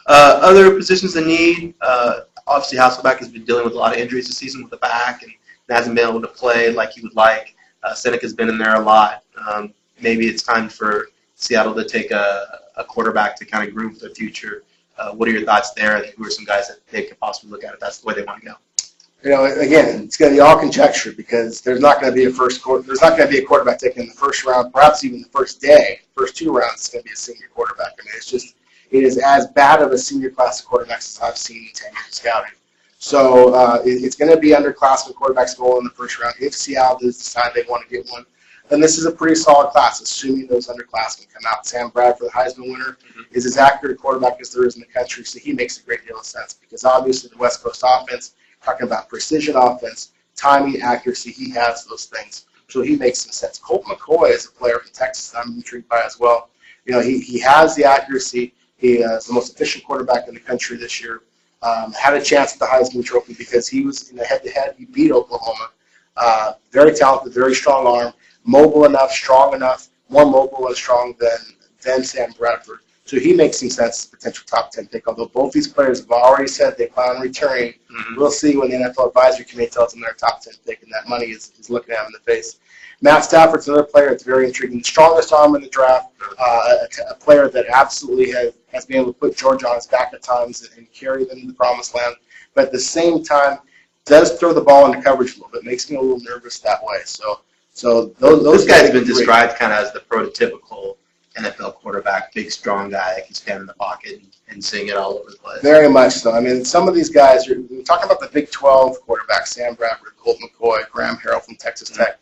Other positions in need, obviously Hasselbeck has been dealing with a lot of injuries this season with the back and hasn't been able to play like he would like. Seneca's been in there a lot. Maybe it's time for Seattle to take a quarterback to kind of groom for the future. What are your thoughts there? I think who are some guys that they could possibly look at if that's the way they want to go? Again, it's going to be all conjecture because there's not going to be there's not going to be a quarterback taken in the first round, perhaps even the first first 2 rounds. It's going to be a senior quarterback. I mean, it is as bad of a senior class of quarterbacks as I've seen in 10 years of scouting. So it's going to be underclassmen quarterbacks going in the first round. If Seattle does decide they want to get one, then this is a pretty solid class, assuming those underclassmen come out. Sam Bradford, the Heisman winner, is as accurate a quarterback as there is in the country, so he makes a great deal of sense because obviously the West Coast offense, talking about precision offense, timing, accuracy, he has those things. So he makes some sense. Colt McCoy is a player from Texas I'm intrigued by as well. He has the accuracy. He is the most efficient quarterback in the country this year. Had a chance at the Heisman Trophy because he was in the head-to-head. He beat Oklahoma. Very talented, very strong arm, mobile enough, strong enough, more mobile and strong than Sam Bradford. So he makes some sense as a potential top 10 pick, although both these players have already said they plan on returning. We'll see when the NFL Advisory Committee tells them they're a top 10 pick, and that money is looking at them in the face. Matt Stafford's another player that's very intriguing. The strongest arm in the draft, a player that absolutely has been able to put Georgia on his back at times and carry them to the promised land, but at the same time does throw the ball into coverage a little bit. Makes me a little nervous that way. So those guys have been described kind of as the prototypical NFL quarterback, big, strong guy that can stand in the pocket and sing it all over the place. Very much so. I mean, some of these guys, we're talking about the Big 12 quarterbacks, Sam Bradford, Colt McCoy, Graham Harrell from Texas Tech.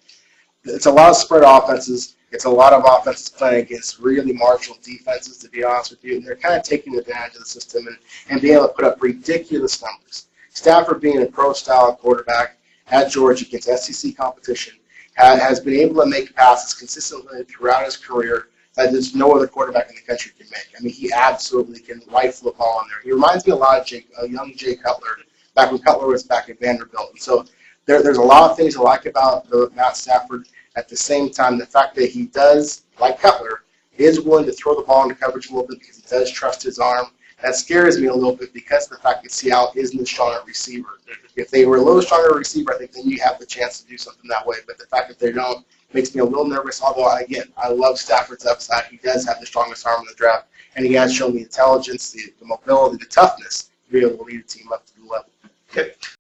It's a lot of spread offenses. It's a lot of offenses playing against really marginal defenses, to be honest with you. And they're kind of taking advantage of the system and being able to put up ridiculous numbers. Stafford, being a pro-style quarterback at Georgia against SEC competition, has been able to make passes consistently throughout his career that there's no other quarterback in the country can make. I mean, he absolutely can rifle the ball in there. He reminds me a lot of young Jay Cutler, back when Cutler was back at Vanderbilt. And so there's a lot of things I like about Matt Stafford. At the same time, the fact that he does, like Cutler, is willing to throw the ball into coverage a little bit because he does trust his arm. That scares me a little bit because of the fact that Seattle isn't a stronger receiver. If they were a little stronger receiver, I think then you have the chance to do something that way. But the fact that they don't makes me a little nervous. Although, again, I love Stafford's upside. He does have the strongest arm in the draft, and he has shown the intelligence, the mobility, the toughness to be able to lead a team up to the level. Okay.